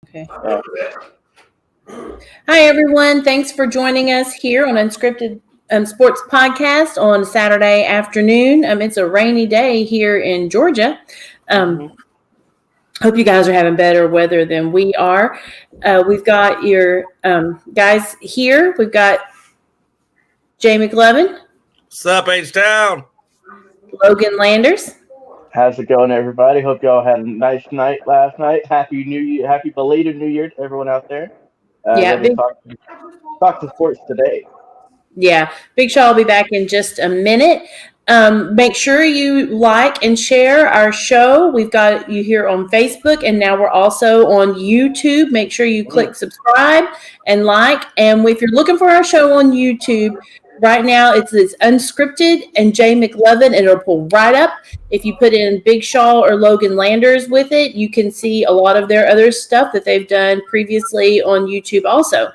Okay. Hi, everyone. Thanks for joining us here on Unscripted Sports Podcast on Saturday afternoon. It's a rainy day here in Georgia. Hope you guys are having better weather than we are. We've got your guys here. We've got Jay McLovin. What's up, H-Town? Logan Landers. How's it going, everybody? Hope y'all had a nice night last night. Happy New Year! Happy belated New Year to everyone out there. Talk to sports today. Yeah, Big Shaw will be back in just a minute. Make sure you like and share our show. We've got you here on Facebook, and now we're also on YouTube. Make sure you click subscribe and like. And if you're looking for our show on YouTube, right now it's Unscripted and Jay McLovin, and it'll pull right up. If you put in Big Shaw or Logan Landers with it, you can see a lot of their other stuff that they've done previously on YouTube also.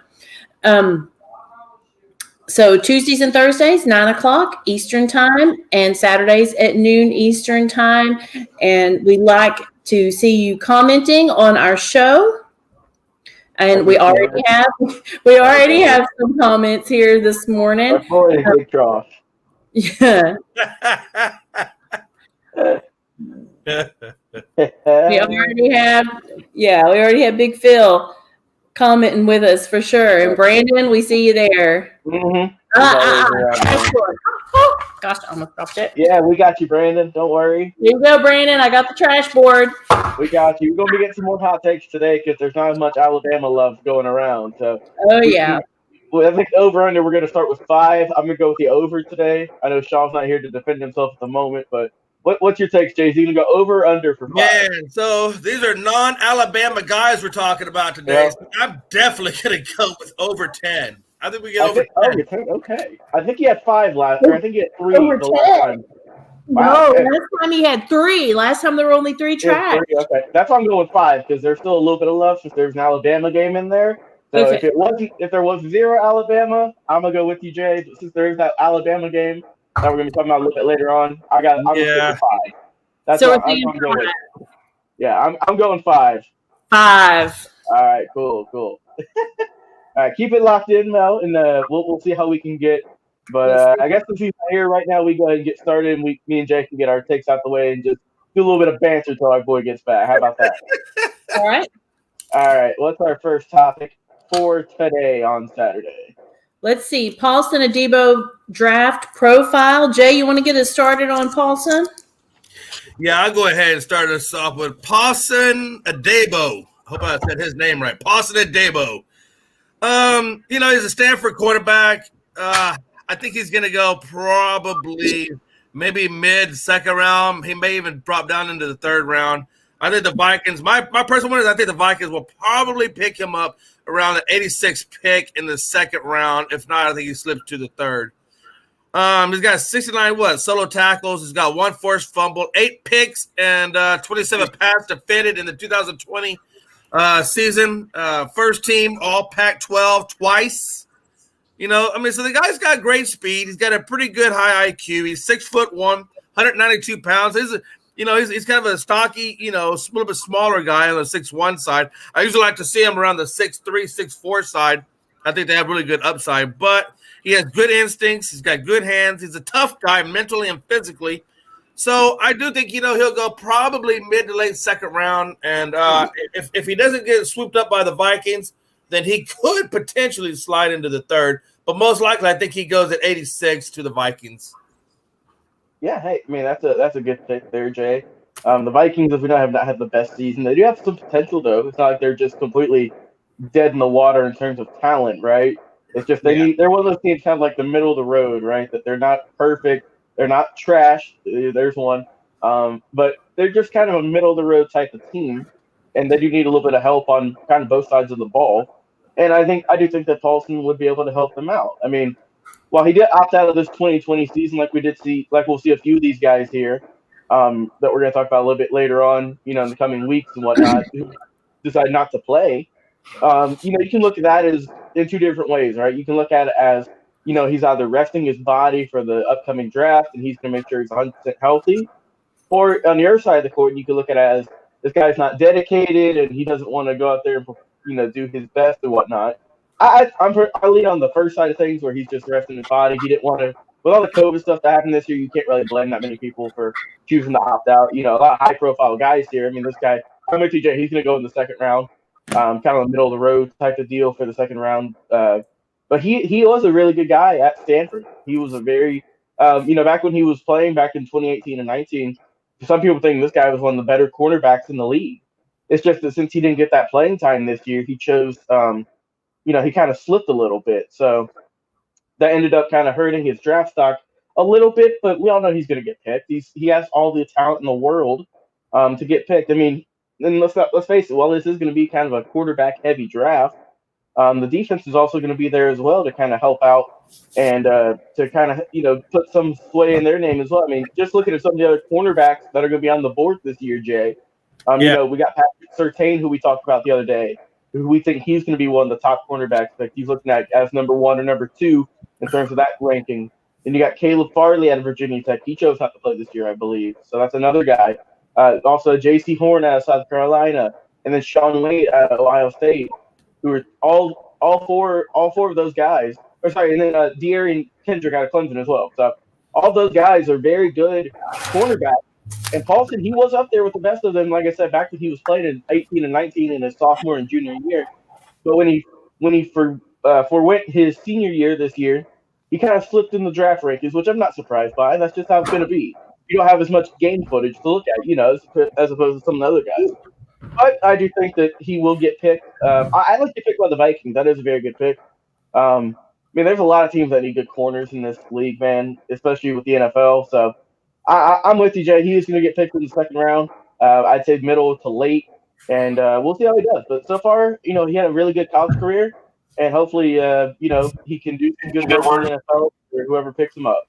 So Tuesdays and Thursdays, 9 o'clock Eastern time, and Saturdays at noon Eastern time. And we like to see you commenting on our show. And we already have some comments here this morning. Our boy is Big Trough. Yeah. we already have Big Phil commenting with us for sure. And Brandon, we see you there. Mm-hmm. Gosh, I almost dropped it. Yeah, we got you, Brandon. Don't worry. Here you go, Brandon. I got the trash board. We got you. We're going to be getting some more hot takes today because there's not as much Alabama love going around. So, yeah. I think over under, we're going to start with 5. I'm going to go with the over today. I know Shaw's not here to defend himself at the moment, but what's your takes, Jay? Is he going to go over or under for 5? Man, so these are non-Alabama guys we're talking about today. Yeah. So I'm definitely going to go with over 10. I think we get over 10. Okay. I think he had 5 last year. I think he had 3 over the last time. Wow. No, last time he had 3. Last time there were only 3 tracks. Okay, that's why I'm going with 5 because there's still a little bit of love since there's an Alabama game in there. So if there was 0 Alabama, I'm gonna go with you, Jay. But since there is that Alabama game that we're gonna be talking about a little bit later on, I'm gonna stick with 5. That's what I'm going with. Yeah, I'm going 5. 5. All right, cool. All right, keep it locked in, Mel, and we'll see how we can get. But I guess since he's not here right now, we go ahead and get started, and me and Jay can get our takes out the way and just do a little bit of banter until our boy gets back. How about that? All right. All right. What's our first topic for today on Saturday? Let's see. Paulson Adebo draft profile. Jay, you want to get us started on Paulson? Yeah, I'll go ahead and start us off with Paulson Adebo. Hope I said his name right. Paulson Adebo. He's a Stanford quarterback. I think he's going to go probably maybe mid-second round. He may even drop down into the 3rd round. I think the Vikings, my personal one is I think the Vikings will probably pick him up around the 86th pick in the 2nd round. If not, I think he slips to the 3rd. He's got 69 solo tackles. He's got 1 forced fumble, 8 picks, and 27 pass defended in the 2020 season. First team All Pac-12 twice. So the guy's got great speed. He's got a pretty good high IQ. He's 6'1", 192 pounds. He's kind of a stocky, a little bit smaller guy on the 6'1" side. I usually like to see him around the 6'3", 6'4" side. I think they have really good upside, but he has good instincts. He's got good hands. He's a tough guy mentally and physically. So I do think, he'll go probably mid to late 2nd round. And if he doesn't get swooped up by the Vikings, then he could potentially slide into the 3rd. But most likely, I think he goes at 86 to the Vikings. Yeah, hey, I mean, that's a good pick there, Jay. The Vikings, as we know, have not had the best season. They do have some potential, though. It's not like they're just completely dead in the water in terms of talent, right? It's just they're one of those teams kind of like the middle of the road, right? That they're not perfect. They're not trash. There's one. But they're just kind of a middle of the road type of team. And they do need a little bit of help on kind of both sides of the ball. And I do think that Paulson would be able to help them out. I mean, while he did opt out of this 2020 season, we'll see a few of these guys here that we're going to talk about a little bit later on, in the coming weeks and whatnot, who decide not to play. You can look at that as in 2 different ways, right? You can look at it as, he's either resting his body for the upcoming draft and he's going to make sure he's 100% healthy. Or on the other side of the court, you can look at it as, this guy's not dedicated and he doesn't want to go out there and do his best and whatnot. I lean on the first side of things where he's just resting his body. He didn't want to. With all the COVID stuff that happened this year, you can't really blame that many people for choosing to opt out. A lot of high-profile guys here. I mean, this guy, I'm with TJ. He's going to go in the second round, kind of a middle-of-the-road type of deal for the second round. But he was a really good guy at Stanford. He was a very, back when he was playing back in 2018 and 19, some people think this guy was one of the better cornerbacks in the league. It's just that since he didn't get that playing time this year, he chose, he kind of slipped a little bit. So that ended up kind of hurting his draft stock a little bit, but we all know he's going to get picked. He has all the talent in the world to get picked. I mean, and let's face it, while this is going to be kind of a quarterback-heavy draft, the defense is also going to be there as well to kind of help out and to kind of, put some sway in their name as well. I mean, just looking at some of the other cornerbacks that are going to be on the board this year, Jay, we got Patrick Surtain, who we talked about the other day, who we think he's going to be one of the top cornerbacks that he's looking at as number 1 or number 2 in terms of that ranking. Then you got Caleb Farley out of Virginia Tech. He chose not to play this year, I believe. So that's another guy. Also, J.C. Horn out of South Carolina, and then Sean Wade out of Ohio State, who are all four of those guys. And then De'Aaron Kendrick out of Clemson as well. So all those guys are very good cornerbacks. And Paulson, he was up there with the best of them, like I said, back when he was playing in 18 and 19 in his sophomore and junior year. But when he forwent his senior year this year, he kind of slipped in the draft rankings, which I'm not surprised by. That's just how it's going to be. You don't have as much game footage to look at, as opposed to some of the other guys. But I do think that he will get picked. I like to pick by the Vikings. That is a very good pick. There's a lot of teams that need good corners in this league, man, especially with the NFL. So I'm with you, Jay. He is going to get picked in the second round. I'd say middle to late, and we'll see how he does. But so far, he had a really good college career, and hopefully, he can do some good work in the NFL for whoever picks him up.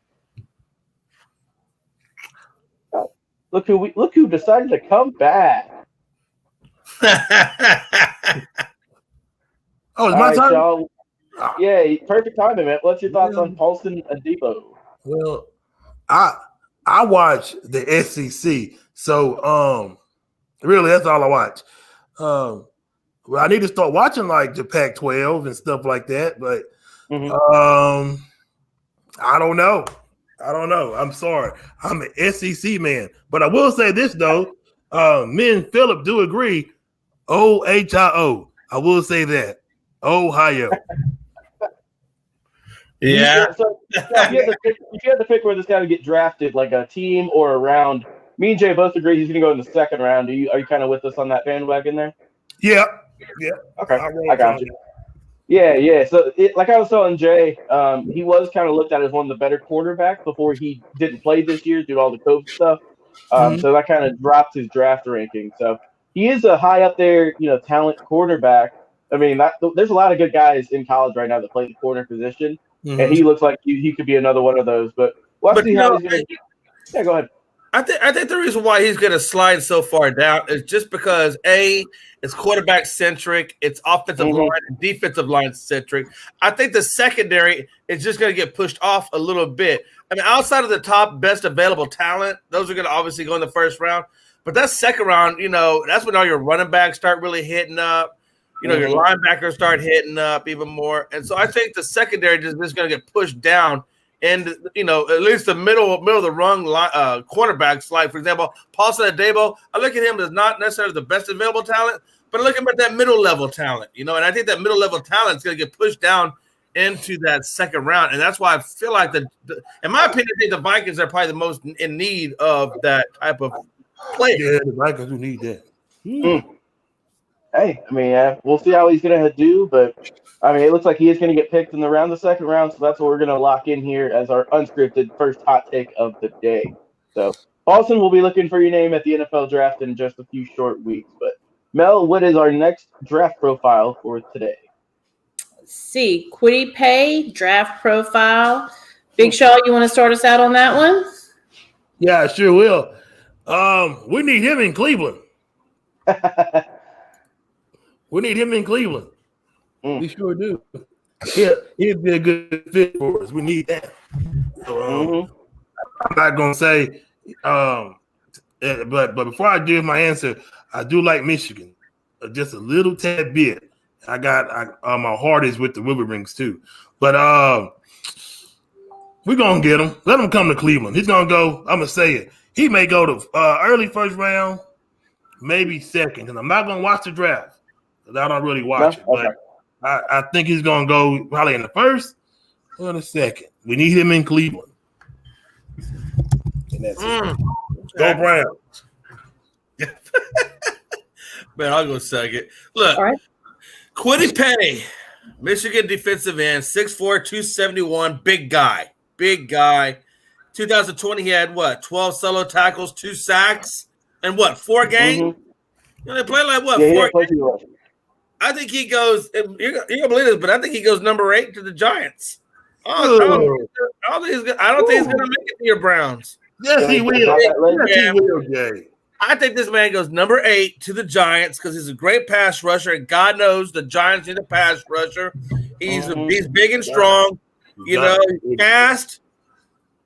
Look who decided to come back. Oh, it's my turn? Y'all. Yeah, perfect timing, man. What's your thoughts on Paulson Adebo? Well, I watch the SEC, so really that's all I watch. Well, I need to start watching like the Pac-12 and stuff like that, but I don't know. I'm sorry. I'm an SEC man, but I will say this though. Me and Philip do agree. Ohio. I will say that. Ohio. Yeah. So if you had to pick where this guy would get drafted, like a team or a round, me and Jay both agree he's going to go in the second round. Are you kind of with us on that bandwagon there? Yeah. Okay, I got you. Yeah. So, like I was telling Jay, he was kind of looked at as one of the better quarterbacks before he didn't play this year due to all the COVID stuff. So that kind of dropped his draft ranking. So he is a high up there, talent quarterback. I mean, there's a lot of good guys in college right now that play the corner position, and he looks like he could be another one of those. But we'll see how he's going to. Yeah, go ahead. I think the reason why he's going to slide so far down is just because it's quarterback centric, it's offensive line and defensive line centric. I think the secondary is just going to get pushed off a little bit. I mean, outside of the top best available talent, those are going to obviously go in the first round. But that second round, that's when all your running backs start really hitting up. Your linebackers start hitting up even more. And so I think the secondary is just going to get pushed down. And, at least the middle of the rung cornerbacks, like, for example, Paulson Adebo, I look at him as not necessarily the best available talent, but I look at that middle-level talent, and I think that middle-level talent is going to get pushed down into that second round. And that's why I feel like, in my opinion, I think the Vikings are probably the most in need of that type of player. Yeah, the Vikings do need that. Hey, I mean, we'll see how he's going to do, but it looks like he is going to get picked in the second round, so that's what we're going to lock in here as our unscripted first hot take of the day. So, Paulson, we'll be looking for your name at the NFL draft in just a few short weeks. But, Mel, what is our next draft profile for today? Let's see, Quiddy Pay, draft profile. Big Shaw, you want to start us out on that one? Yeah, I sure will. We need him in Cleveland. We need him in Cleveland. We sure do. Yeah, he'd be a good fit for us. We need that. So, I'm not gonna say But before I give my answer, I do like Michigan, just a little tad bit. My heart is with the Wolverines too, but we're gonna get him. Let him come to Cleveland. He's gonna go. I'm gonna say it. He may go to early first round, maybe second. Because I'm not gonna watch the draft because I don't really watch it. Okay. But I think he's gonna go probably in the first or the second. We need him in Cleveland. And that's it. Go Browns. Man, I'll go second. Look, All right. Kwity Paye, Michigan defensive end, 6'4", 271, big guy. 2020, he had what? 12 solo tackles, 2 sacks, and what? 4 games? Mm-hmm. You know, they play like what? Yeah, 4 games? I think he goes. You're gonna believe this, but I think he goes number 8 to the Giants. I don't think he's gonna make it to your Browns. Yes, he will. Yes, he will, Jay. I think this man goes number 8 to the Giants because he's a great pass rusher, and God knows the Giants need a pass rusher. He's big and strong, you know, he's fast,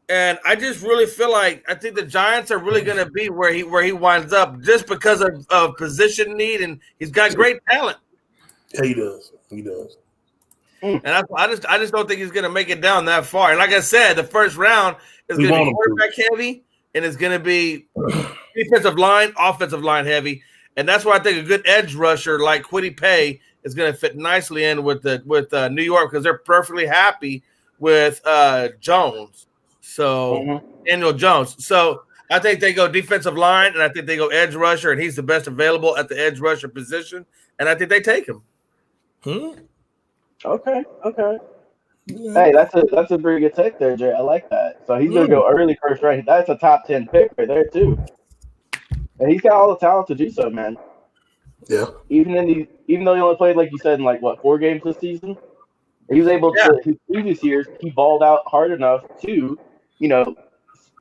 and I just really feel like I think the Giants are really going to be where he winds up just because of position need, and he's got great talent. Yeah, he does. And I just don't think he's going to make it down that far. And like I said, the first round is going to be quarterback heavy, and it's going to be defensive line, offensive line heavy, and that's why I think a good edge rusher like Kwity Paye is going to fit nicely in with New York because they're perfectly happy with Jones. So Daniel Jones. So I think they go defensive line, and I think they go edge rusher, and he's the best available at the edge rusher position, and I think they take him. Okay. Hey, that's a pretty good take there, Jay. I like that. So he's gonna go early first round. That's a top 10 pick right there too. And he's got all the talent to do so, man. Yeah. Even though he only played, like you said, in 4 games this season, he was able to. His previous years, he balled out hard enough to, he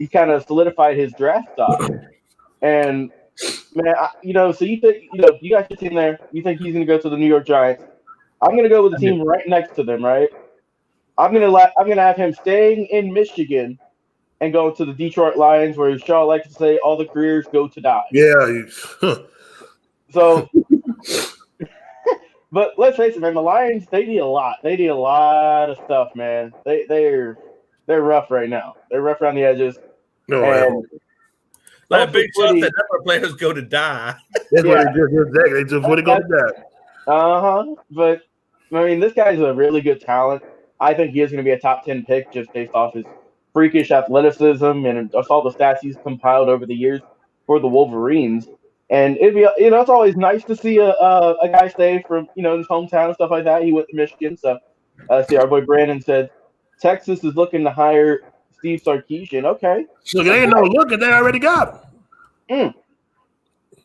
kind of solidified his draft stock. And man, so you think, you got your team there. You think he's gonna go to the New York Giants? I'm gonna go with the team right next to them, right? I'm gonna have him staying in Michigan and going to the Detroit Lions, where Shaw likes to say, "All the careers go to die." Yeah. So, but let's face it, man. The Lions, they need a lot. They need a lot of stuff, man. They're rough right now. They're rough around the edges. Like a big shot that number players go to die. That's what they just want to go to die. But I mean, this guy's a really good talent. I think he is going to be a top 10 pick just based off his freakish athleticism and just all the stats he's compiled over the years for the Wolverines. And it'd be, it's always nice to see a guy stay from, his hometown and stuff like that. He went to Michigan. So, see, our boy Brandon said Texas is looking to hire Steve Sarkisian. Okay. So they ain't no looking. They already got him.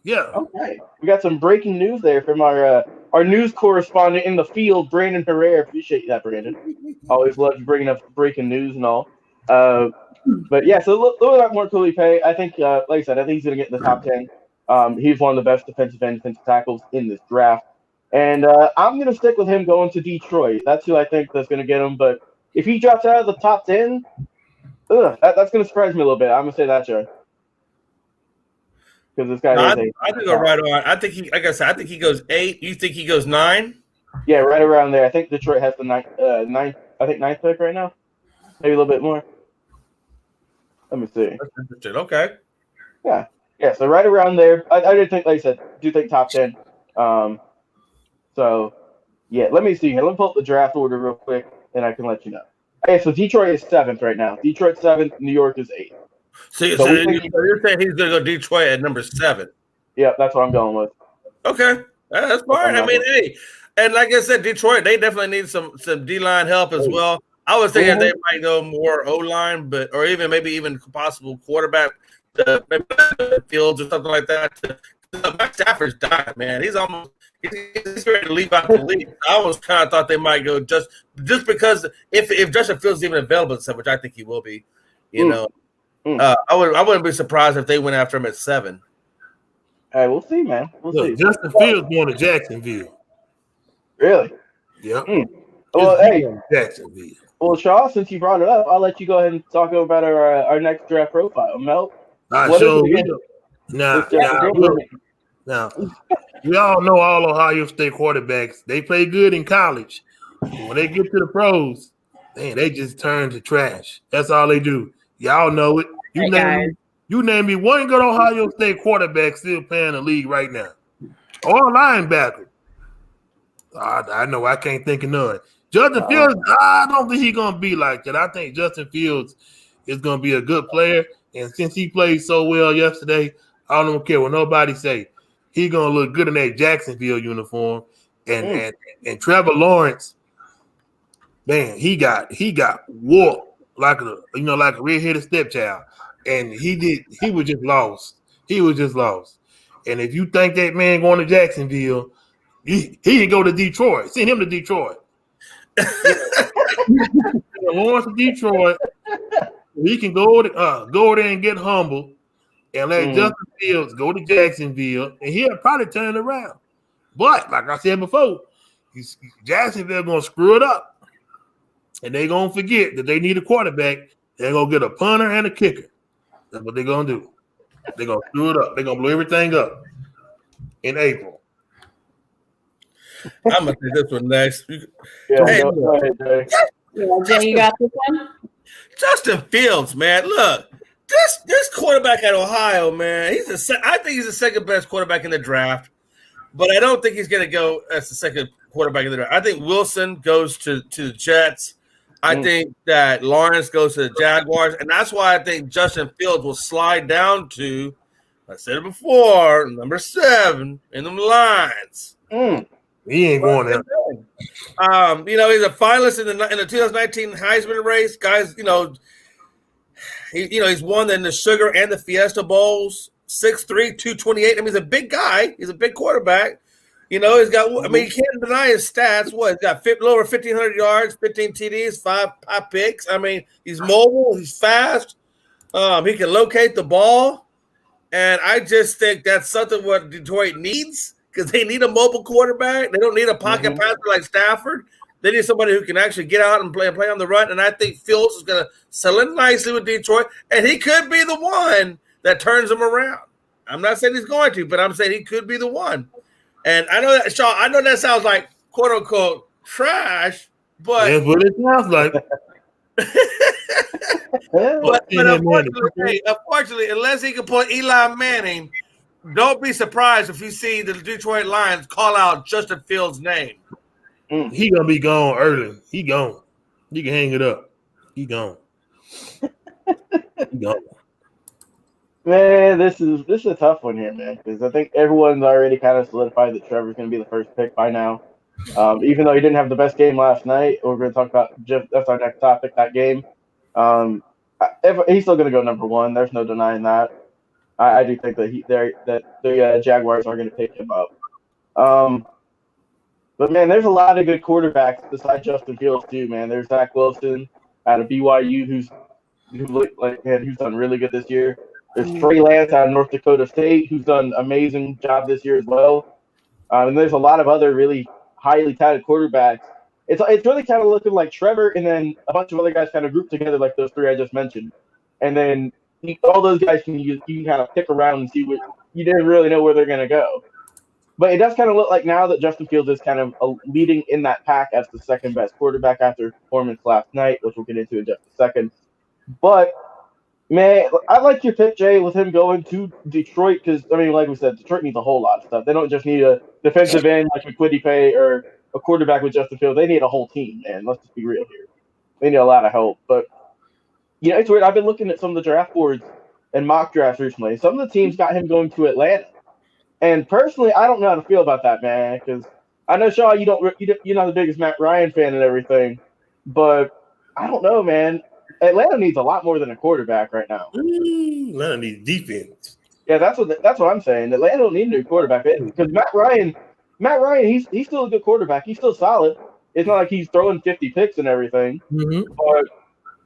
Yeah. Okay. We got some breaking news there from our news correspondent in the field, Brandon Herrera. Appreciate that, Brandon. Always love you bringing up breaking news and all. But yeah, so a little bit more Kwity Paye. I think, like I said, I think he's going to get in the top 10. He's one of the best defensive tackles in this draft. And I'm going to stick with him going to Detroit. That's who I think that's going to get him. But if he drops out of the top 10, that's going to surprise me a little bit. I'm going to say that, Joe. Because this guy I think go right on. I think I think he goes 8. You think he goes 9? Yeah, right around there. I think Detroit has the ninth pick right now. Maybe a little bit more. Let me see. That's interesting. Okay. Yeah. So right around there. I did think, like I said, do think top 10. So yeah, let me see here. Let me pull up the draft order real quick, and I can let you know. Okay, so Detroit is 7th right now. Detroit 7th. New York is 8th. So you're saying he's going to go Detroit at number 7? Yeah, that's what I'm going with. Okay, that's fine. I mean, hey, and like I said, Detroit, they definitely need some D-line help as well. I was thinking they might go more O-line, or even possible quarterback, maybe Fields or something like that. Matt Stafford's dying, man. He's ready to leave out the league. I almost kind of thought they might go just because if Justin Fields is even available, which I think he will be, I wouldn't be surprised if they went after him at 7. All right, we'll see, man. We'll see. Justin Fields going to Jacksonville. Really? Yeah. Well, hey, Jacksonville. Well, Shaw, since you brought it up, I'll let you go ahead and talk about our next draft profile. Mel, Now, It's Justin Fields. now, we all know all Ohio State quarterbacks. They play good in college. But when they get to the pros, man, they just turn to trash. That's all they do. Y'all know it. You name me one good Ohio State quarterback still playing the league right now. Or a linebacker. I know I can't think of none. Justin Fields, I don't think he's gonna be like that. I think Justin Fields is gonna be a good player. And since he played so well yesterday, I don't care what nobody say. He's gonna look good in that Jacksonville uniform. And Trevor Lawrence, man, he got whooped like a red-headed stepchild. And he was just lost. He was just lost. And if you think that man going to Jacksonville, he can go to Detroit. Send him to Detroit. Lawrence to Detroit. He can go there and get humble and let Justin Fields go to Jacksonville, and he'll probably turn it around. But like I said before, Jacksonville gonna screw it up, and they're gonna forget that they need a quarterback. They're gonna get a punter and a kicker. That's what they're gonna do. They're gonna screw it up. They're gonna blow everything up in April. I'm gonna take this one next. Go ahead, Jay. Jay, you got this one? Justin Fields, man. Look, this quarterback at Ohio, man. I think he's the second best quarterback in the draft, but I don't think he's going to go as the second quarterback in the draft. I think Wilson goes to the Jets. I think that Lawrence goes to the Jaguars, and that's why I think Justin Fields will slide down to, I said it before, number 7 in them lines. He ain't going there. He's a finalist in the 2019 Heisman race. Guys, he's won in the Sugar and the Fiesta Bowls. 6'3", 228. I mean, he's a big guy. He's a big quarterback. He's got. I mean, you can't deny his stats. What, he's got over 1,500 yards, 15 TDs, 5 picks. I mean, he's mobile. He's fast. He can locate the ball, and I just think that's something what Detroit needs. Because they need a mobile quarterback. They don't need a pocket passer like Stafford. They need somebody who can actually get out and play on the run. And I think Fields is going to sell in nicely with Detroit. And he could be the one that turns them around. I'm not saying he's going to, but I'm saying he could be the one. And I know that, Shaw, I know that sounds like, quote unquote, trash, but that's what it sounds like. but unfortunately, unless he can pull Eli Manning, don't be surprised if you see the Detroit Lions call out Justin Fields' name. He gonna be gone early. He gone. You can hang it up. He gone. He gone. Man, this is a tough one here, man, because I think everyone's already kind of solidified that Trevor's going to be the first pick by now. Even though he didn't have the best game last night, we're going to talk about that's our next topic, that game. He's still going to go number 1. There's no denying that. I do think that the Jaguars are going to pick him up. But man, there's a lot of good quarterbacks besides Justin Fields too, man. There's Zach Wilson out of BYU who's done really good this year. There's Trey Lance out of North Dakota State who's done an amazing job this year as well. And there's a lot of other really highly talented quarterbacks. It's really kind of looking like Trevor and then a bunch of other guys kind of grouped together like those 3 I just mentioned. And then all those guys you can kind of pick around and see what you didn't really know where they're going to go. But it does kind of look like now that Justin Fields is kind of leading in that pack as the second best quarterback after his performance last night, which we'll get into in just a second. But, man, I like your pick, Jay, with him going to Detroit because, I mean, like we said, Detroit needs a whole lot of stuff. They don't just need a defensive end like McQuiddy or a quarterback with Justin Fields. They need a whole team, man. Let's just be real here. They need a lot of help. But, it's weird. I've been looking at some of the draft boards and mock drafts recently. Some of the teams got him going to Atlanta. And personally, I don't know how to feel about that, man, because I know, Shaw, you're not the biggest Matt Ryan fan and everything, but I don't know, man. Atlanta needs a lot more than a quarterback right now. Atlanta needs defense. Yeah, that's what I'm saying. Atlanta don't need a new quarterback because Matt Ryan, he's still a good quarterback. He's still solid. It's not like he's throwing 50 picks and everything, but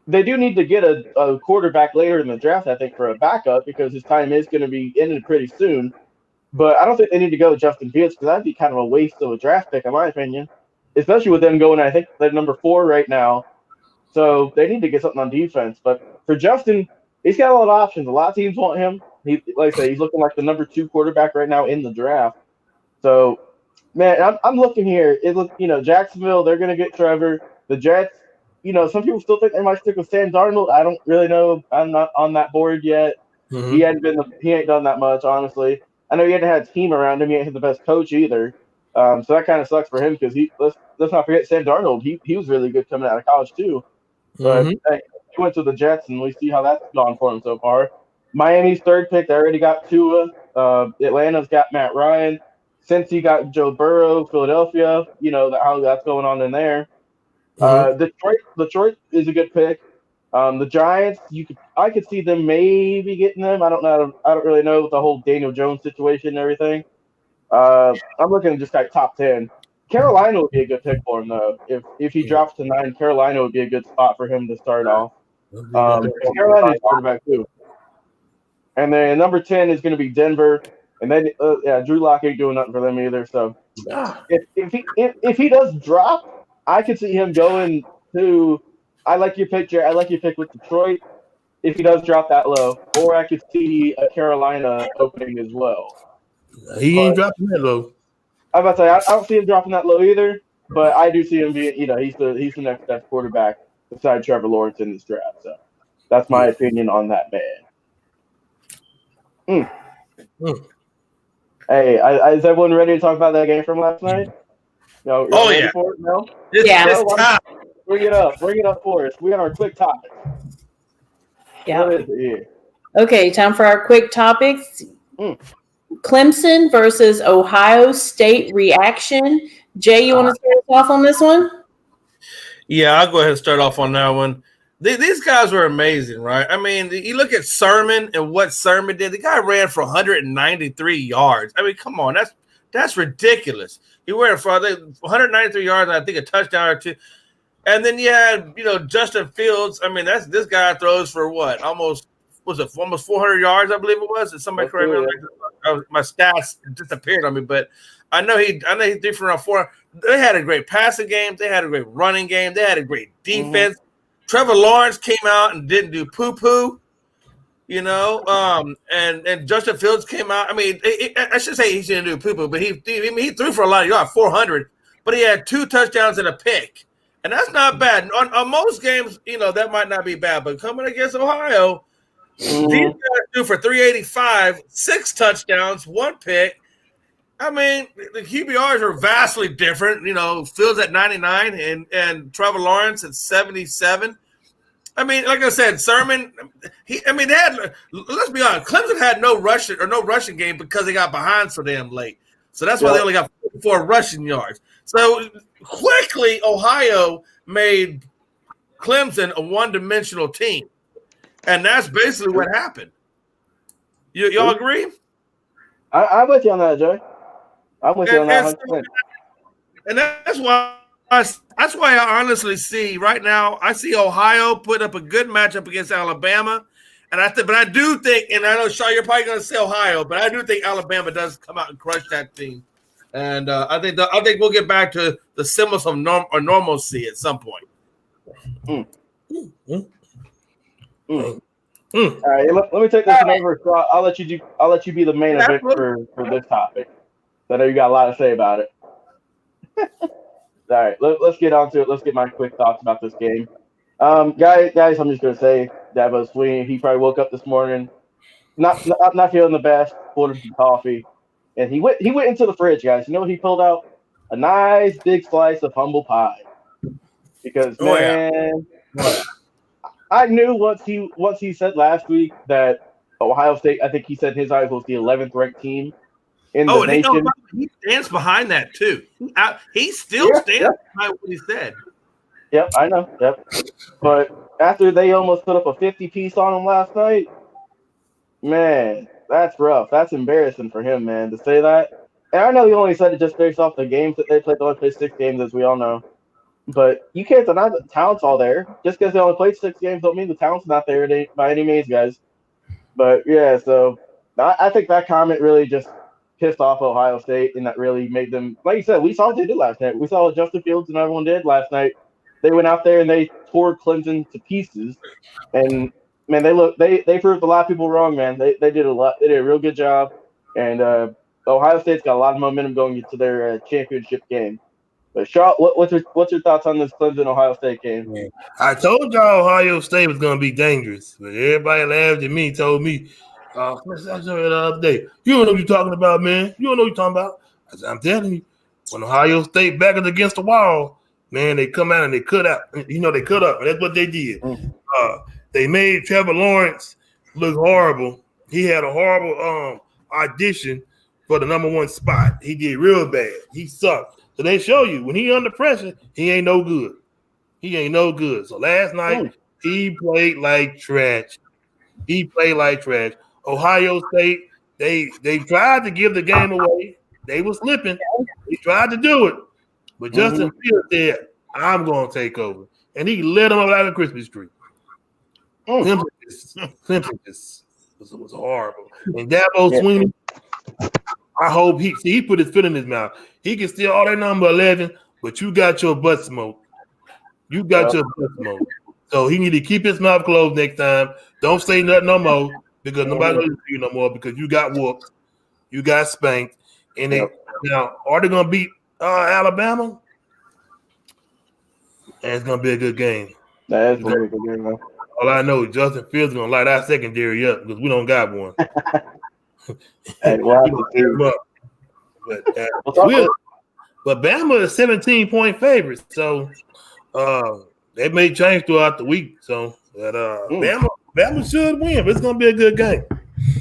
they do need to get a quarterback later in the draft, I think, for a backup because his time is going to be ended pretty soon. But I don't think they need to go with Justin Fields because that'd be kind of a waste of a draft pick, in my opinion, especially with them going, I think they're number 4 right now. So they need to get something on defense. But for Justin, he's got a lot of options. A lot of teams want him. He, like I say, he's looking like the number 2 quarterback right now in the draft. So, man, I'm looking here. It look, Jacksonville, they're gonna get Trevor. The Jets, some people still think they might stick with Sam Darnold. I don't really know. I'm not on that board yet. Mm-hmm. He ain't done that much, honestly. I know he hadn't had a team around him. He ain't had the best coach either. So that kind of sucks for him because let's not forget Sam Darnold. He was really good coming out of college too. But hey, he went to the Jets, and we see how that's gone for him so far. Miami's 3rd pick, they already got Tua. Atlanta's got Matt Ryan. Cincy got Joe Burrow. Philadelphia, how that's going on in there. Detroit is a good pick. The Giants, I could see them maybe getting them. I don't know. I don't really know the whole Daniel Jones situation and everything. I'm looking at just like top 10. Carolina would be a good pick for him though. If he drops to 9, Carolina would be a good spot for him to start off. Carolina's quarterback too. And then number 10 is going to be Denver. And then Drew Lock ain't doing nothing for them either. So if he does drop, I could see him going to. I like your pick, Jared. I like your pick with Detroit. If he does drop that low, or I could see a Carolina opening as well. He ain't dropping that low. I'm about to say I don't see him dropping that low either, but I do see him being. He's the next best quarterback beside Trevor Lawrence in this draft. So that's my opinion on that man. Hey, is everyone ready to talk about that game from last night? No. Yeah. For it? No. It's time. Bring it up for us. We got our quick topic. Yeah. What is it here? Okay, time for our quick topics. Clemson versus Ohio State reaction. Jay, you want to start us off on this one? Yeah, I'll go ahead and start off on that one. These guys were amazing, right? I mean, you look at Sermon and what Sermon did. The guy ran for 193 yards. I mean, come on, that's ridiculous. He ran for 193 yards and I think a touchdown or two. And then you had, Justin Fields. I mean, this guy throws for what? Almost 400 yards, I believe it was. Did somebody correct me? My stats disappeared on me, but I know he threw for around 400. They had a great passing game. They had a great running game. They had a great defense. Trevor Lawrence came out and didn't do poo-poo, and Justin Fields came out. I mean, I should say he didn't do poo-poo, but he threw for a lot of yards, 400, but he had 2 touchdowns and a pick. And that's not bad. On most games, that might not be bad. But coming against Ohio, these guys do for 385, 6 touchdowns, 1 pick. I mean, the QBRs are vastly different. Fields at 99 and Trevor Lawrence at 77. I mean, like I said, Sermon. They had. Let's be honest. Clemson had no rushing game because they got behind so damn late. So that's why they only got 4 rushing yards. So quickly, Ohio made Clemson a one-dimensional team, and that's basically what happened. Y'all agree? I'm with you on that, Joey. I'm with you on that 100%. And that's why I honestly see right now. I see Ohio put up a good matchup against Alabama, and but I do think, and I know Shaw, you're probably going to say Ohio, but I do think Alabama does come out and crush that team. And I think we'll get back to the semblance of normalcy at some point. All right, let me take this one over. So I'll let you be the main event for this topic. I know you got a lot to say about it. All right, let's get on to it. Let's get my quick thoughts about this game. Guys, I'm just gonna say Dabo Swinney. He probably woke up this morning not feeling the best. Poured him some coffee. And he went into the fridge, guys. You know what he pulled out? A nice big slice of humble pie. Because I knew once he said last week that Ohio State, I think he said in his eyes was the 11th ranked team in the nation. He stands behind that too. He still stands behind what he said. Yep, I know. Yep. But after they almost put up a 50 piece on him last night, man, that's rough. That's embarrassing for him, man, to say that. And I know he only said it just based off the games that they played. They only played 6 games, as we all know. But you can't deny that the talent's all there. Just because they only played 6 games don't mean the talent's not there by any means, guys. But, yeah, so I think that comment really just pissed off Ohio State, and that really made them – like you said, we saw what they did last night. We saw what Justin Fields and everyone did last night. They went out there and they tore Clemson to pieces. And man, they proved a lot of people wrong, man. They did a lot. They did a real good job, and Ohio State's got a lot of momentum going into their championship game. But Shaw, what's your thoughts on this Clemson Ohio State game? I told y'all Ohio State was gonna be dangerous, but everybody laughed at me, told me, I said the other day, you don't know what you're talking about, man. You don't know what you're talking about. I said, I'm telling you, when Ohio State back is against the wall, man, they come out and they cut out. You know, they cut up, and that's what they did. They made Trevor Lawrence look horrible. He had a horrible audition for the number 1 spot. He did real bad. He sucked. So they show you when he under pressure, he ain't no good. He ain't no good. So last night he played like trash. Ohio State, they tried to give the game away. They were slipping. They tried to do it, but Justin Fields said, "I'm going to take over," and he lit them up like a Christmas tree. Simply just was horrible. And Dabo Swinney, I hope he put his foot in his mouth. He can steal all that number 11, but you got your butt smoke. So he need to keep his mouth closed next time. Don't say nothing no more because nobody listens to you no more because you got whooped. You got spanked. And now, are they going to beat Alabama? And it's going to be a good game. That is going to be a good game, though. All I know is Justin Fields is going to light our secondary up because we don't got one. Hey, but Bama is 17-point favorites, so they may change throughout the week. So Bama should win, but it's going to be a good game.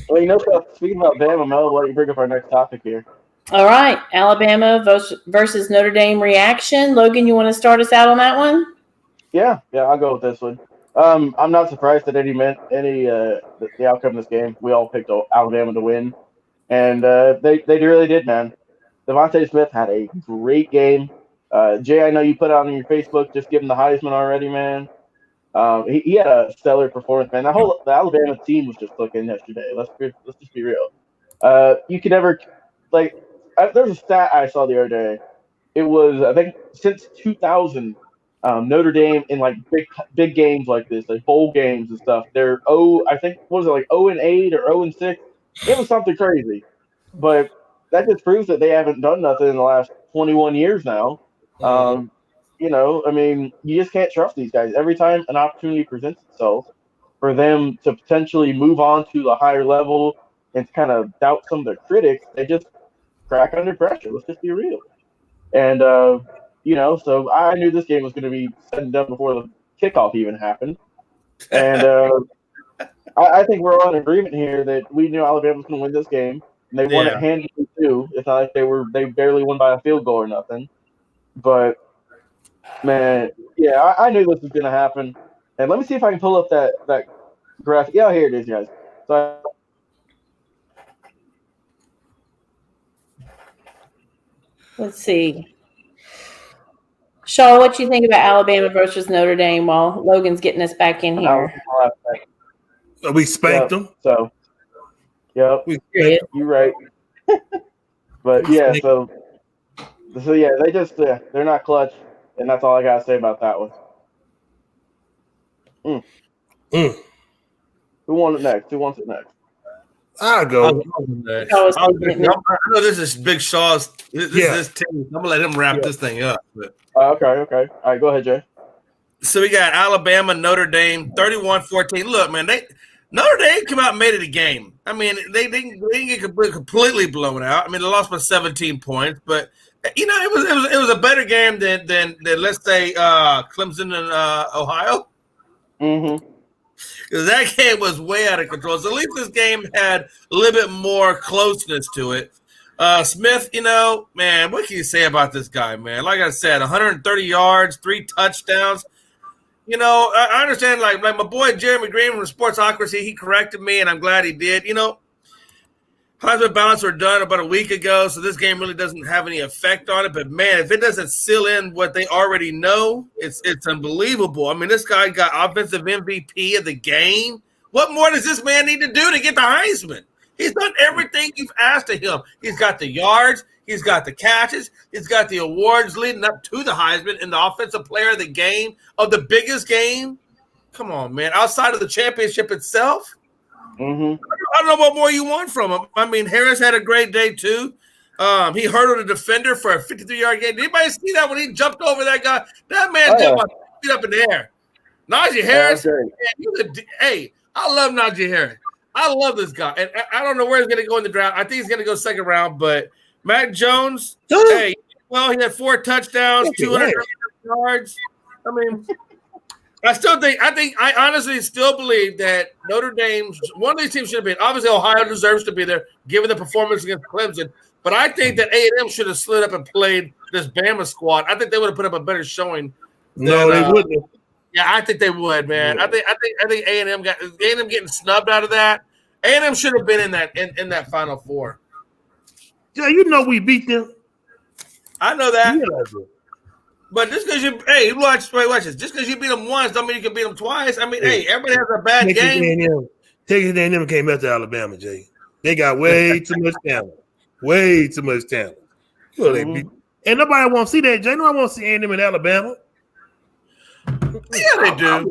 Well, speaking about Bama, Mel, why don't you bring up our next topic here? All right, Alabama versus Notre Dame reaction. Logan, you want to start us out on that one? Yeah, I'll go with this one. I'm not surprised that the outcome of this game. We all picked Alabama to win, and they really did, man. Devontae Smith had a great game. Jay, I know you put out on your Facebook, just give him the Heisman already, man. He had a stellar performance, man. The Alabama team was just cooking yesterday. Let's just be real. You could never there's a stat I saw the other day. It was, I think, since 2000. Notre Dame in like big games like this, like bowl games and stuff. They're 0-8 or 0-6. It was something crazy, but that just proves that they haven't done nothing in the last 21 years now. I mean, you just can't trust these guys. Every time an opportunity presents itself for them to potentially move on to a higher level and kind of doubt some of their critics, they just crack under pressure. Let's just be real. And so I knew this game was going to be said and done before the kickoff even happened. And I think we're all in agreement here that we knew Alabama was going to win this game. And they won it handily, too. It's not like they barely won by a field goal or nothing. But, man, I knew this was going to happen. And let me see if I can pull up that graphic. Yeah, here it is, guys. So Let's see. Shaw, what you think about Alabama versus Notre Dame while Logan's getting us back in here? We spanked them. So, yep, you're right. But so they just they're not clutch, and that's all I gotta say about that one. Who won it next? Who wants it next? I'll go. I know this is Big Shaw's. This is team. I'm gonna let him wrap this thing up. But. Okay. All right, go ahead, Jay. So we got Alabama, Notre Dame, 31-14. Look, man, Notre Dame came out and made it a game. I mean, they didn't get completely blown out. I mean, they lost by 17 points, but it was a better game than let's say Clemson and Ohio. Mm-hmm. Because that game was way out of control. So at least this game had a little bit more closeness to it. Smith, man, what can you say about this guy, man? Like I said, 130 yards, 3 touchdowns. I understand, like my boy Jeremy Green from Sportsocracy, he corrected me, and I'm glad he did. Heisman ballots were done about a week ago, so this game really doesn't have any effect on it. But, man, if it doesn't seal in what they already know, it's unbelievable. I mean, this guy got offensive MVP of the game. What more does this man need to do to get the Heisman? He's done everything you've asked of him. He's got the yards. He's got the catches. He's got the awards leading up to the Heisman and the offensive player of the game, of the biggest game. Come on, man. Outside of the championship itself, Mm-hmm. I don't know what more you want from him. I mean, Harris had a great day too. He hurdled a defender for a 53-yard gain. Did anybody see that when he jumped over that guy? That man jumped about 2 feet up in the air. Najee Harris, hey, I love Najee Harris. I love this guy. And I don't know where he's going to go in the draft. I think he's going to go second round. But Mac Jones, hey, well, he had 4 touchdowns, 200 yards. I mean, I honestly still believe that Notre Dame, one of these teams should have been. Obviously, Ohio deserves to be there, given the performance against Clemson. But I think that A&M should have slid up and played this Bama squad. I think they would have put up a better showing. No, they wouldn't. Yeah, I think they would, man. Yeah. I think A&M getting snubbed out of that. A&M should have been in that Final Four. Yeah, you know we beat them. I know that. Yeah. But just because watch this. Just because you beat them once, don't mean you can beat them twice. I mean, hey, everybody has a bad game. Texas A&M came out to Alabama, Jay. They got way too much talent. Way too much talent. You know, and nobody want to see that, Jay. Nobody want to see A&M in Alabama. Yeah, they do. I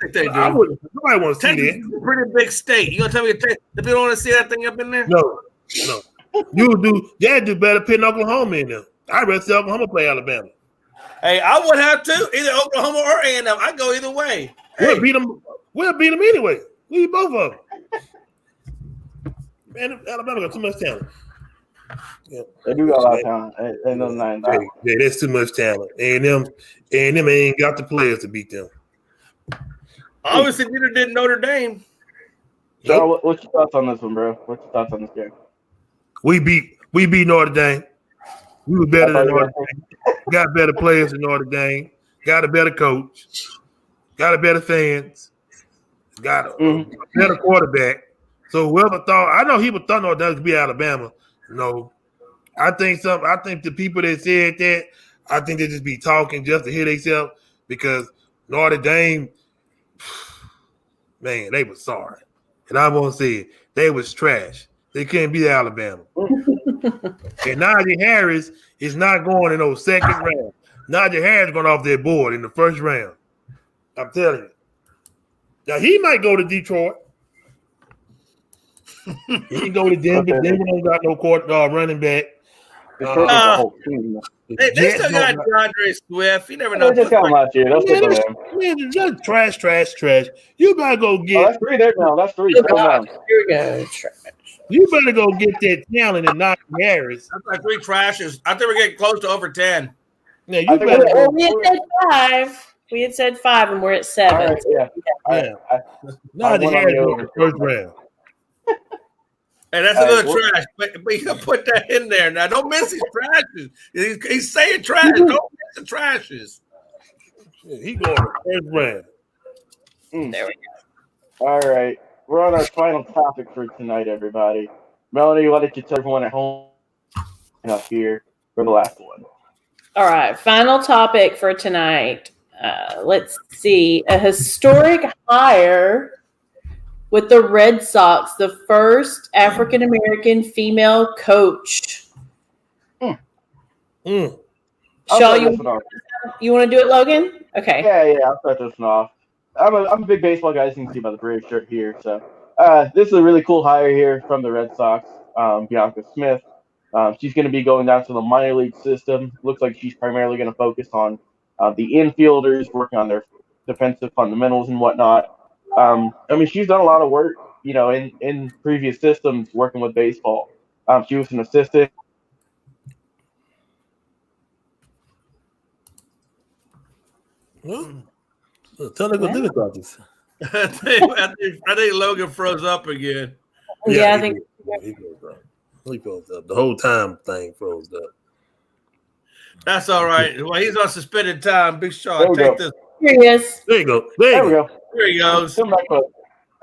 think they do. Nobody want to see that. It's a pretty big state. You gonna tell me the people don't want to see that thing up in there? No. You do. They do better pitting Oklahoma in there. I'd rather see Oklahoma play Alabama. Hey, I would have to either Oklahoma or A&M. I'd go either way. We'll beat them. We'll beat them anyway. We beat both of them. Man, Alabama got too much talent. Yeah. They do got a lot of talent. Ain't no nine. Yeah, that's too much talent. A&M ain't got the players to beat them. Obviously, neither did Notre Dame. So, what's your thoughts on this one, bro? What's your thoughts on this game? We beat Notre Dame. We were better than Notre Dame. Got better players than Notre Dame. Got a better coach. Got a better fans. Got a better quarterback. So whoever thought, I know people thought Notre Dame could be Alabama. No, I think the people that said that, I think they just be talking just to hear themselves because Notre Dame, man, they was sorry. And I won't say it. They was trash. They couldn't beat Alabama. And Najee Harris is not going in those second round. Najee Harris going off their board in the first round. I'm telling you. Now, he might go to Detroit. He can go to Denver. Okay. Denver don't got no running back. They still got DeAndre Swift. You never know. Just got last year. Man, just trash. You better go get. Oh, that's 3 there now. That's 3. Here we go. Trash. You better go get that talent and not Harris. That's like 3 trashes. I think we're getting close to over 10. Yeah, you better. We had said 5. We had said 5, and we're at 7. Right, yeah. Not the Harris in the first round. And that's another trash. But you gotta put that in there. Now, don't miss his trashes. He's saying trash. Don't miss the trashes. He going to the first round. There we go. All right. We're on our final topic for tonight, everybody. Melanie, why don't you tell everyone at home up here for the last one? All right. Final topic for tonight. Let's see. A historic hire with the Red Sox, the first African-American female coach. Shaw, you want to do it, Logan? Okay. Yeah, I'll start this one off. I'm a big baseball guy, as you can see by the Braves shirt here. So this is a really cool hire here from the Red Sox, Bianca Smith. She's going to be going down to the minor league system. Looks like she's primarily going to focus on the infielders, working on their defensive fundamentals and whatnot. I mean, she's done a lot of work, in previous systems working with baseball. She was an assistant. Technical difficulties. I think Logan froze up again. Yeah, I think he froze up. He froze up. The whole time thing froze up. That's all right. Well, he's on suspended time. Big Shaw, take this. Here he is. There you go. There we go. There he goes. All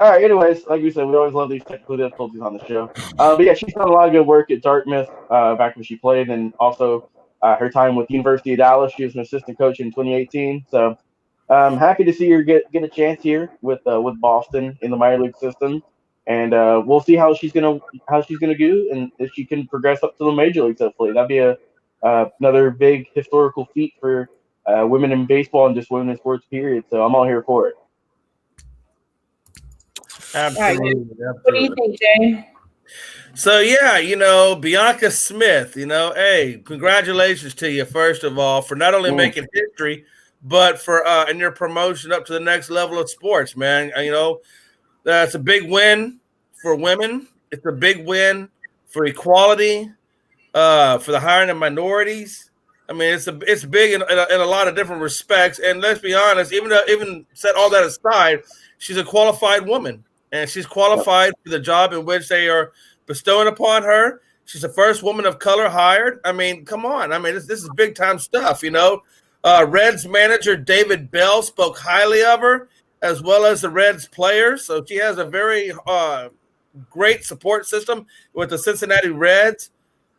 right. Anyways, like we said, we always love these technical difficulties on the show. But yeah, she's done a lot of good work at Dartmouth back when she played, and also her time with University of Dallas. She was an assistant coach in 2018. So I'm happy to see her get a chance here with Boston in the minor league system, and we'll see how she's gonna do, and if she can progress up to the major leagues. Hopefully, that'd be another big historical feat for women in baseball and just women in sports. Period. So I'm all here for it. Absolutely. What do you think, Jay? So yeah, Bianca Smith, hey, congratulations to you, first of all, for not only making history, but for in your promotion up to the next level of sports, man. That's a big win for women. It's a big win for equality, for the hiring of minorities. I mean, it's big in a lot of different respects. And let's be honest, even set all that aside, she's a qualified woman, and she's qualified for the job in which they are bestowing upon her. She's the first woman of color hired. I mean, come on. I mean, this is big time stuff, Reds manager David Bell spoke highly of her, as well as the Reds players. So she has a very great support system with the Cincinnati Reds,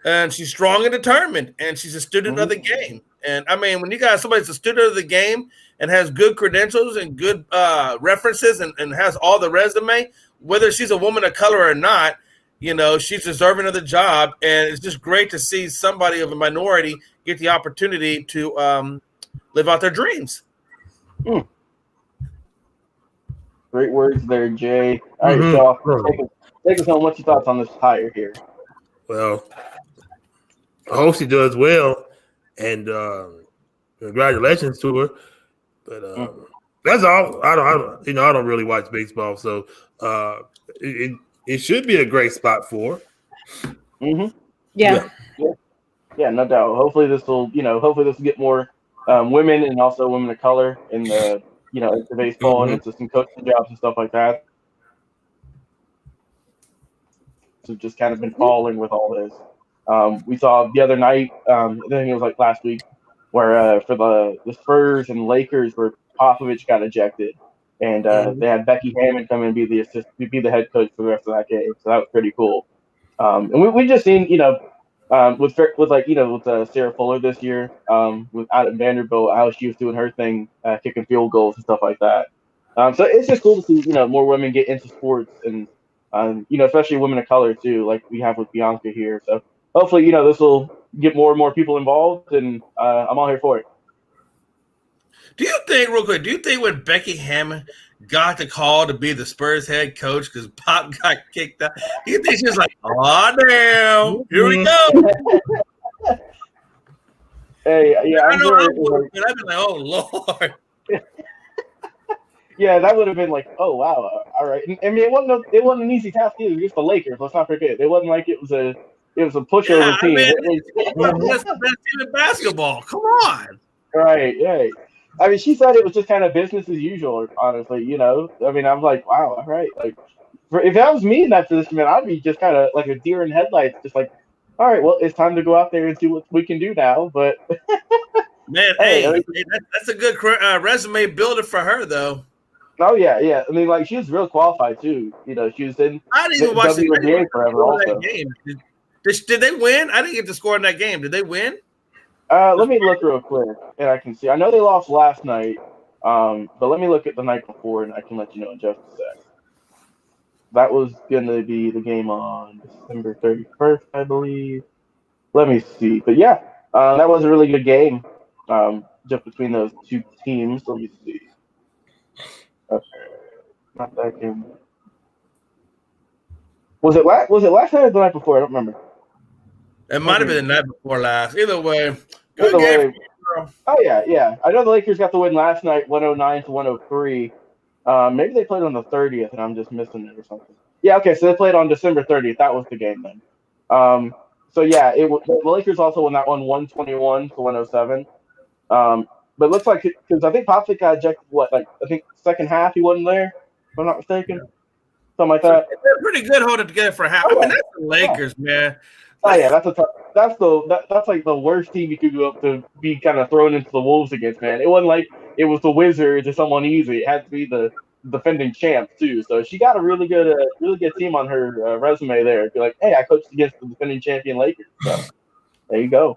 and she's strong and determined, and she's a student of the game. And I mean, when you got somebody that's a student of the game and has good credentials and good references and has all the resume, whether she's a woman of color or not, she's deserving of the job. And it's just great to see somebody of a minority get the opportunity to live out their dreams. Great words there, Jay. All right, so take us home. What's your thoughts on this hire here? Well, I hope she does well, and congratulations to her. But that's all. I don't really watch baseball, so it should be a great spot for her. Yeah, no doubt. Hopefully this will get more women and also women of color in the into baseball and into some coaching jobs and stuff like that. So just kind of been falling with all this. We saw the other night, I think it was like last week, where for the Spurs and Lakers, where Popovich got ejected, and they had Becky Hammon come and be the head coach for the rest of that game. So that was pretty cool. And we just seen with Sarah Fuller this year, with out at Vanderbilt, how she was doing her thing, kicking field goals and stuff like that. So it's just cool to see more women get into sports, and especially women of color too, like we have with Bianca here. So hopefully this will get more and more people involved, and I'm all here for it. Do you think when Becky Hammon got the call to be the Spurs head coach because Pop got kicked out, do you think she was like, oh, damn, here we go? Hey, yeah, I know I would, but I'd be like, oh, Lord. Yeah, that would have been like, oh, wow, all right. I mean, it wasn't an easy task either. Just the Lakers, let's not forget. It wasn't like it was a pushover team. That's the best team in basketball. Come on. Right. I mean, she said it was just kind of business as usual, honestly, I mean, I'm like, wow, all right. Like, if that was me in that position, man, I'd be just kind of like a deer in headlights, just like, all right, well, it's time to go out there and see what we can do now. But, man, that's a good resume builder for her, though. Oh, yeah. I mean, like, she was real qualified, too. She was in I didn't even watch the WNBA forever also. Game. Did they win? I didn't get to score in that game. Did they win? Let me look real quick, and I can see. I know they lost last night, but let me look at the night before, and I can let you know in just a sec. That was going to be the game on December 31st, I believe. Let me see. But, yeah, that was a really good game just between those two teams. Let me see. Okay. Not that game. Was it last night or the night before? I don't remember. It might have been the night before last. Either way, good game. Oh, yeah. I know the Lakers got the win last night, 109-103. Maybe they played on the 30th, and I'm just missing it or something. Yeah, okay, so they played on December 30th. That was the game then. So, yeah, the Lakers also won that one 121-107. But it looks like, because I think Popovich got ejected, I think second half he wasn't there, if I'm not mistaken. Something like that. They're pretty good holding it together for half. I mean, that's the Lakers, man. Oh yeah, that's like the worst team you could go up to be kind of thrown into the wolves against, man. It wasn't like it was the Wizards or someone easy. It had to be the defending champs too. So she got a really good team on her resume there. Be like, hey, I coached against the defending champion Lakers. So there you go.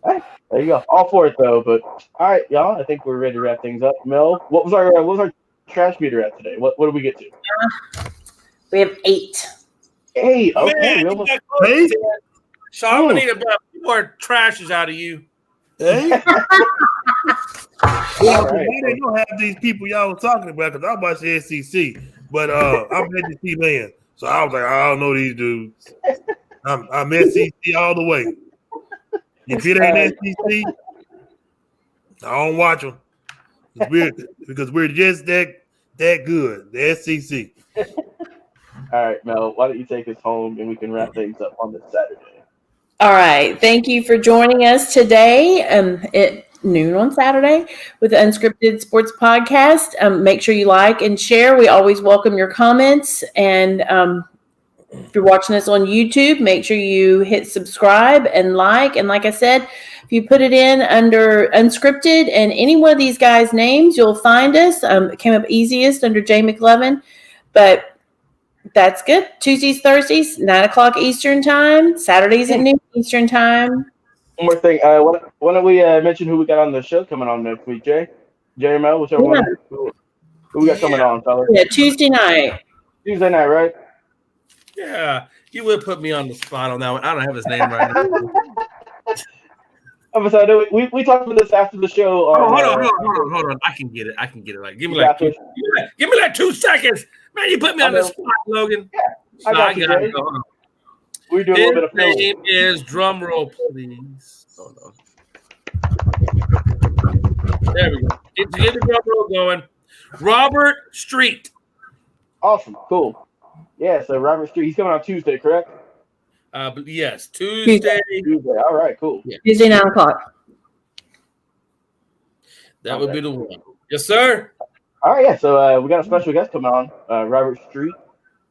All right, there you go. All for it though. But all right, y'all. I think we're ready to wrap things up. Mel, what was our trash meter at today? What did we get to? We have 8. 8. Okay. Man, hey? Sean, we need about more trashes out of you. Hey. Right. They don't have these people y'all was talking about because I watch the SEC. But I'm an SEC man, so I was like, I don't know these dudes. I'm SEC all the way. If it ain't SEC, I don't watch them because we're just that good. The SEC. All right, Mel, why don't you take us home and we can wrap things up on this Saturday? All right. Thank you for joining us today at noon on Saturday with the Unscripted Sports Podcast. Make sure you like and share. We always welcome your comments. And if you're watching us on YouTube, make sure you hit subscribe and like. And like I said, if you put it in under Unscripted and any one of these guys' names, you'll find us. It came up easiest under Jay McLovin. But that's good. Tuesdays, Thursdays, 9 o'clock Eastern time. Saturdays at noon Eastern time. One more thing. Why don't we mention who we got on the show coming on next week, Jay? Jay or Mel, whichever one. Who we got coming on, fellas? Yeah, Tuesday night. Tuesday night, right? Yeah, you would put me on the spot on that one. I don't have his name right now. I'm sorry. We talked about this after the show. Hold on. I can get it. Like, give me like 2 seconds. Man, you put me on the spot, Logan. Yeah, I got you, Jay. We're doing a little bit of filming. His name is, drum roll, please. Hold on. There we go. Get the drum roll going. Robert Street. Awesome. Cool. Yeah, so Robert Street, he's coming on Tuesday, correct? Yes, Tuesday. All right, cool. Yeah. Tuesday, 9 o'clock. That would be the one. Yes, sir. All right, yeah. So we got a special guest coming on, Robert Street,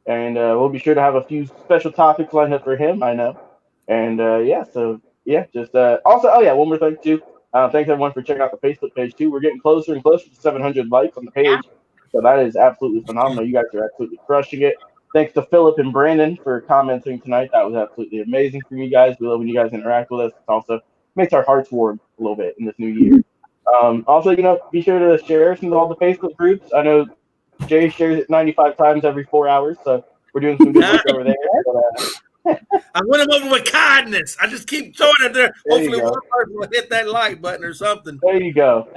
and we'll be sure to have a few special topics lined up for him. I know, and also, one more thing too. Thanks everyone for checking out the Facebook page too. We're getting closer and closer to 700 likes on the page, so that is absolutely phenomenal. You guys are absolutely crushing it. Thanks to Philip and Brandon for commenting tonight. That was absolutely amazing from you guys. We love when you guys interact with us. It also makes our hearts warm a little bit in this new year. Also, be sure to share us in all the Facebook groups. I know Jay shares it 95 times every 4 hours, so we're doing some good work over there. But, I went him over with kindness. I just keep throwing it there. Hopefully one person will hit that like button or something. There you go.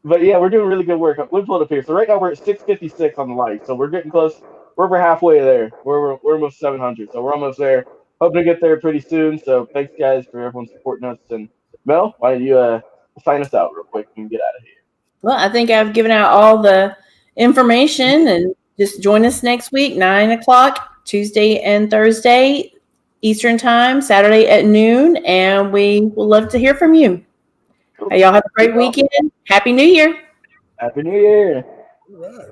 But yeah, we're doing really good work. We'll pull it up here. So right now we're at 656 on the likes. So we're getting close. We're over halfway there. We're almost 700. So we're almost there. Hoping to get there pretty soon. So thanks guys for everyone supporting us. And Mel, why don't you sign us out real quick and get out of here? Well, I think I've given out all the information, and just join us next week, 9 o'clock, Tuesday and Thursday, Eastern time, Saturday at noon, and we will love to hear from you. Cool. Y'all have a great weekend. Happy New Year. Happy New Year. All right.